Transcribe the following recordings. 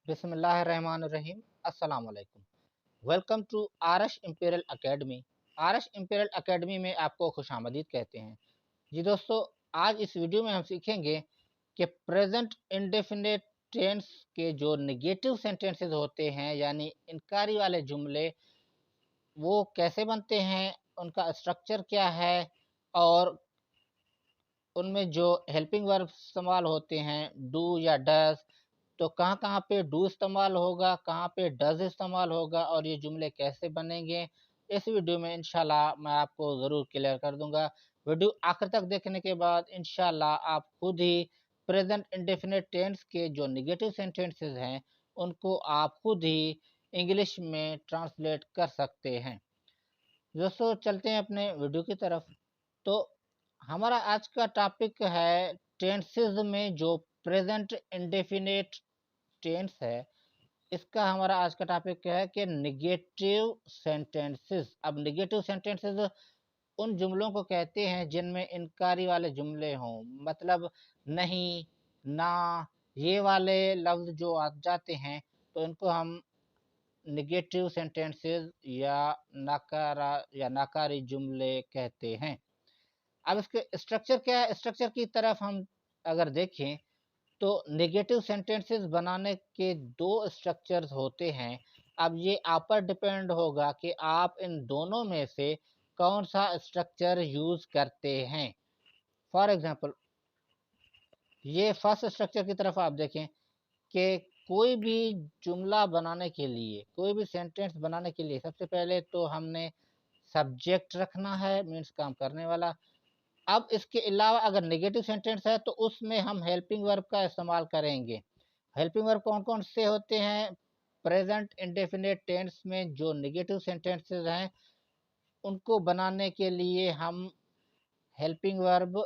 बिस्मिल्लाहिर्रहमानिर्रहीम। अस्सलाम वालेकुम। Welcome to Arash imperial academy. Arash imperial academy में आपको खुशामदीद कहते हैं। जी दोस्तों, आज इस वीडियो में हम सीखेंगे कि प्रेजेंट इंडेफिनिट टेंस के जो नेगेटिव सेंटेंसेस होते हैं यानी इनकारी वाले जुमले, वो कैसे बनते हैं, उनका स्ट्रक्चर क्या है और उनमें जो हेल्पिंग वर्ब इस्तेमाल होते हैं डू या डज, तो कहाँ-कहाँ पे डू इस्तेमाल होगा, कहाँ पे डज़ इस्तेमाल होगा और ये जुमले कैसे बनेंगे, इस वीडियो में इंशाल्लाह मैं आपको ज़रूर क्लियर कर दूँगा। वीडियो आखिर तक देखने के बाद इंशाल्लाह आप खुद ही प्रेज़ेंट इंडेफ़िनिट टेंस के जो नेगेटिव सेंटेंसेस हैं, उनको आप खुद ही इंग्लिश में ट्रांसलेट कर सकते हैं। दोस्तों, चलते हैं अपने वीडियो की तरफ। तो हमारा आज का टॉपिक है टेंसेस में जो प्रेज़ेंट इंडेफ़िनिट टेंस है, इसका हमारा आज का टॉपिक क्या है कि नेगेटिव सेंटेंसेस। अब नेगेटिव सेंटेंसेस उन जुमलों को कहते हैं जिनमें इनकारी वाले जुमले हों, मतलब नहीं, ना, ये वाले लफ्ज़ जो आ जाते हैं, तो इनको हम नेगेटिव सेंटेंसेस या नकारा या नाकारी जुमले कहते हैं। अब इसके स्ट्रक्चर क्या है? स्ट्रक्चर की तरफ हम अगर देखें तो नेगेटिव सेंटेंसेस बनाने के 2 स्ट्रक्चर्स होते हैं। अब ये आप पर डिपेंड होगा कि आप इन दोनों में से कौन-सा स्ट्रक्चर यूज़ करते हैं। फॉर एग्ज़ाम्पल, ये फर्स्ट स्ट्रक्चर की तरफ आप देखें कि कोई भी जुमला बनाने के लिए, कोई भी सेंटेंस बनाने के लिए सबसे पहले तो हमने सब्जेक्ट रखना है, मीन्स काम करने वाला। अब इसके अलावा अगर नेगेटिव सेंटेंस है तो उसमें हम हेल्पिंग वर्ब का इस्तेमाल करेंगे। हेल्पिंग वर्ब कौन-कौन से होते हैं? प्रेज़ेंट इंडेफ़िनिट टेंस में जो नेगेटिव सेंटेंसेस हैं, उनको बनाने के लिए हम हेल्पिंग वर्ब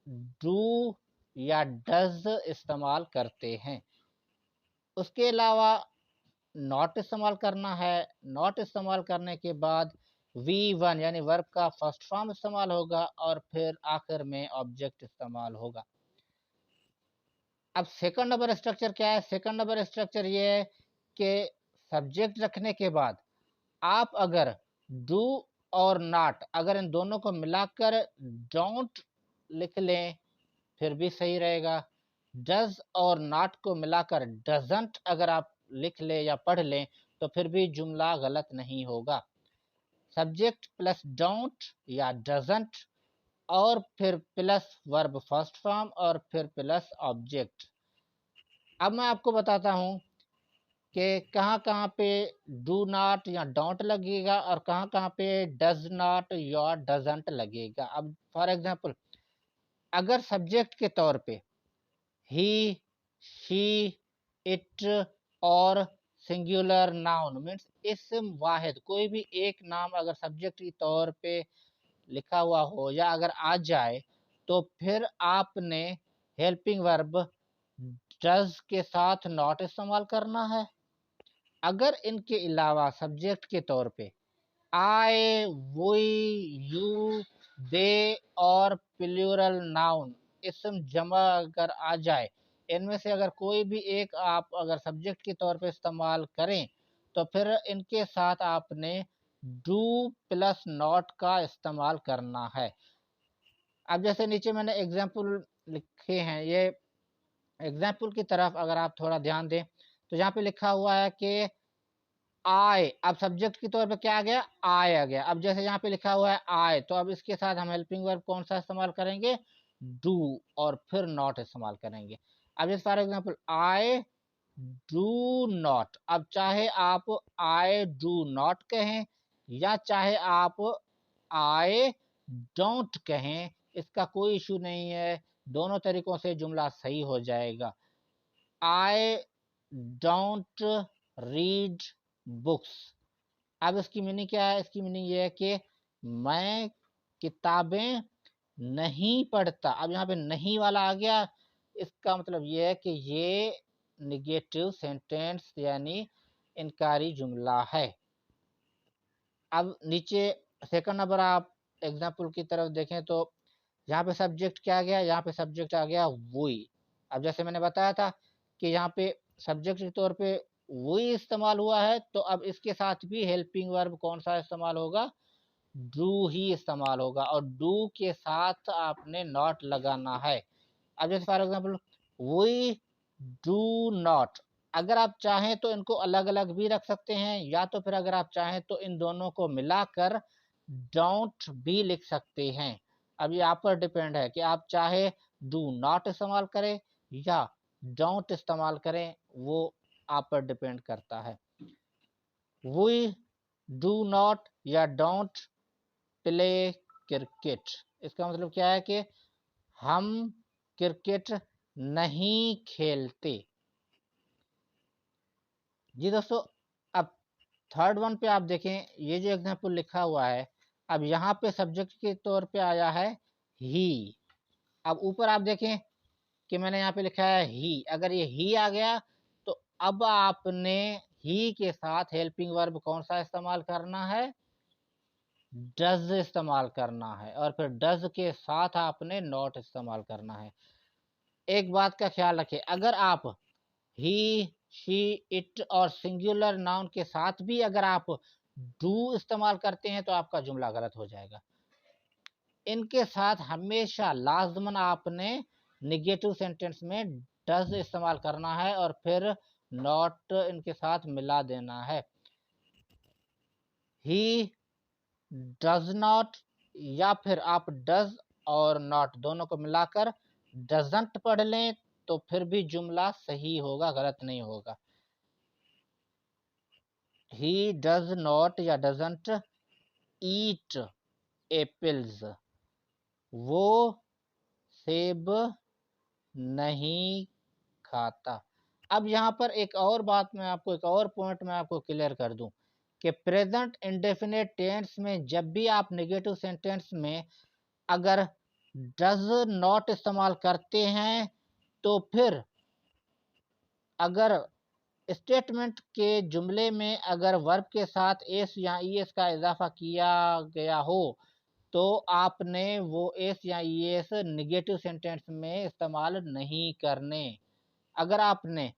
डू या डज़ इस्तेमाल करते हैं। उसके अलावा नॉट इस्तेमाल करना है। नॉट इस्तेमाल करने के बाद वी1 यानी वर्ब का फर्स्ट फॉर्म इस्तेमाल होगा और फिर आखिर में ऑब्जेक्ट इस्तेमाल होगा। अब सेकंड नंबर स्ट्रक्चर क्या है? सेकंड नंबर स्ट्रक्चर ये है कि सब्जेक्ट रखने के बाद आप अगर डू और नॉट अगर इन दोनों को मिलाकर डोंट लिख लें, फिर भी सही रहेगा। डज़ और नॉट को मिलाकर डज़न्ट अगर आप लिख लें या पढ़ लें, तो फिर भी जुमला गलत नहीं होगा। सब्जेक्ट प्लस डोंट या डज़न्ट और फिर प्लस वर्ब फर्स्ट फॉर्म और फिर प्लस ऑब्जेक्ट। अब मैं आपको बताता हूँ कि कहाँ-कहाँ पे डू नॉट या डोंट लगेगा और कहाँ-कहाँ पे डज़ नॉट या डज़न्ट लगेगा। अब फॉर एग्ज़ाम्पल, अगर सब्जेक्ट के तौर पे ही, शी, इट और सिंगुलर नाउन मीन्स इस्म वाहिद कोई भी एक नाम अगर सब्जेक्ट के तौर पे लिखा हुआ हो या अगर आ जाए, तो फिर आपने हेल्पिंग वर्ब डज़ के साथ नॉट इस्तेमाल करना है। अगर इनके अलावा सब्जेक्ट के तौर पे आई, वी, यू, दे और प्लूरल नाउन इस्म जमा अगर आ जाए, इनमें से अगर कोई भी एक आप अगर सब्जेक्ट के तौर पे इस्तेमाल करें, तो फिर इनके साथ आपने डू प्लस नॉट का इस्तेमाल करना है। अब जैसे नीचे मैंने एग्ज़ाम्पल लिखे हैं, ये एग्ज़ाम्पल की तरफ अगर आप थोड़ा ध्यान दें, तो यहाँ पे लिखा हुआ है कि आई, अब सब्जेक्ट के तौर पे क्या आ गया? आई आ गया। अब जैसे यहाँ पे लिखा हुआ है आई, तो अब इसके साथ हम हेल्पिंग वर्ब कौन-सा इस्तेमाल करेंगे? डू और फिर नॉट इस्तेमाल करेंगे। अब जैसे for example, I do not, अब चाहे आप आई डू नॉट कहें या चाहे आप आई डोंट कहें, इसका कोई इश्यू नहीं है, दोनों तरीकों से जुमला सही हो जाएगा। I don't read books. अब इसकी मीनिंग क्या है? इसकी मीनिंग ये है कि मैं किताबें नहीं पढ़ता। अब यहाँ पे नहीं वाला आ गया, इसका मतलब ये है कि ये नेगेटिव सेंटेंस यानी इनकारी जुमला है। अब नीचे सेकंड नंबर आप एग्ज़ाम्पल की तरफ देखें तो यहाँ पे सब्जेक्ट क्या आ गया? यहाँ पे सब्जेक्ट आ गया वी। अब जैसे मैंने बताया था कि यहाँ पे सब्जेक्ट के तौर पे वही इस्तेमाल हुआ है, तो अब इसके साथ भी हेल्पिंग वर्ब कौन सा इस्तेमाल होगा? डू ही इस्तेमाल होगा, और डू के साथ आपने नॉट लगाना है। अब जैसे for example we do not, अगर आप चाहें तो इनको अलग अलग भी रख सकते हैं, या तो फिर अगर आप चाहें तो इन दोनों को मिलाकर डोंट भी लिख सकते हैं। अब ये आप पर डिपेंड है कि आप चाहे डू नॉट इस्तेमाल करें या डोंट इस्तेमाल करें, वो आप पर डिपेंड करता है। वी डू नॉट या डोंट प्ले क्रिकेट, इसका मतलब क्या है कि हम क्रिकेट नहीं खेलते। जी दोस्तों, अब थर्ड वन पे आप देखें, ये जो एग्जाम्पल लिखा हुआ है, अब यहाँ पे सब्जेक्ट के तौर पे आया है ही। अब ऊपर आप देखें कि मैंने यहाँ पे लिखा है ही, अगर ये ही आ गया तो अब आपने ही के साथ हेल्पिंग वर्ब कौन सा इस्तेमाल करना है? डज इस्तेमाल करना है, और फिर डज के साथ आपने नॉट इस्तेमाल करना है। एक बात का ख्याल रखें, अगर आप ही, शी, इट और सिंगुलर नाउन के साथ भी अगर आप डू इस्तेमाल करते हैं तो आपका जुमला गलत हो जाएगा। इनके साथ हमेशा लाजमन आपने निगेटिव सेंटेंस में डज इस्तेमाल करना है और फिर नॉट इनके साथ मिला देना है। ही डज नॉट, या फिर आप डज और नॉट दोनों को मिलाकर डजंट पढ़ लें तो फिर भी जुमला सही होगा, गलत नहीं होगा। ही डज नॉट या डजंट ईट एप्पल्स, वो सेब नहीं खाता। अब यहाँ पर एक और बात मैं आपको, एक और पॉइंट मैं आपको क्लियर कर दूं कि प्रेजेंट इंडेफिनिट टेंस में जब भी आप नेगेटिव सेंटेंस में अगर डज नॉट इस्तेमाल करते हैं तो फिर अगर स्टेटमेंट के जुमले में अगर वर्ब के साथ एस या ईएस का इजाफा किया गया हो तो आपने वो एस या ईएस निगेटिव सेंटेंस में इस्तेमाल नहीं करने। अगर आपने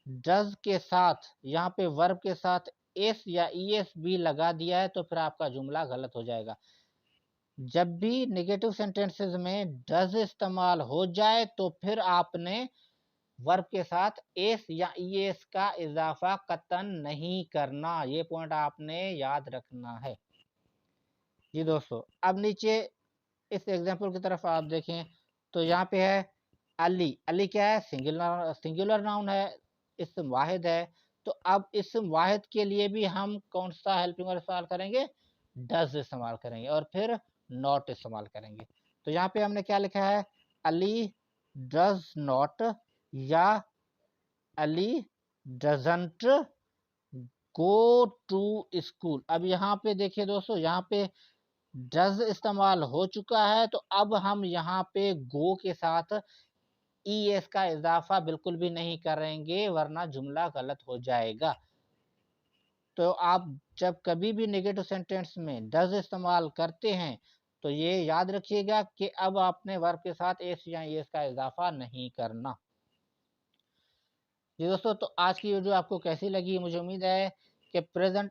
डज के साथ यहाँ पे वर्ब के साथ एस या ईएस भी लगा दिया है तो फिर आपका जुमला गलत हो जाएगा। जब भी नेगेटिव सेंटेंसेस में डज इस्तेमाल हो जाए तो फिर आपने वर्ब के साथ एस या ईएस का इजाफा कतन नहीं करना, ये पॉइंट आपने याद रखना है। जी दोस्तों, अब नीचे इस एग्जांपल की तरफ आप देखें तो यहाँ पे है अली। अली क्या है? सिंगुलर नाउन है, इस्म वाहिद है। तो अब इस्म वाहिद के लिए भी हम कौन सा हेल्पिंग वर्ब इस्तेमाल करेंगे? डज इस्तेमाल करेंगे और फिर नॉट इस्तेमाल करेंगे। तो यहाँ पे हमने क्या लिखा है? अली डज नॉट या Ali doesn't go to school. अब यहाँ पे देखिए दोस्तों, यहाँ पे डज इस्तेमाल हो चुका है तो अब हम यहाँ पे गो के साथ ईएस का इजाफा बिल्कुल भी नहीं करेंगे वरना जुमला गलत हो जाएगा। तो आप जब कभी भी नेगेटिव सेंटेंस में डज इस्तेमाल करते हैं तो ये याद रखिएगा कि अब आपने वर्ब के साथ एस या ईएस का इजाफा नहीं करना। जी दोस्तों, तो आज की वीडियो आपको कैसी लगी? मुझे उम्मीद है कि प्रेजेंट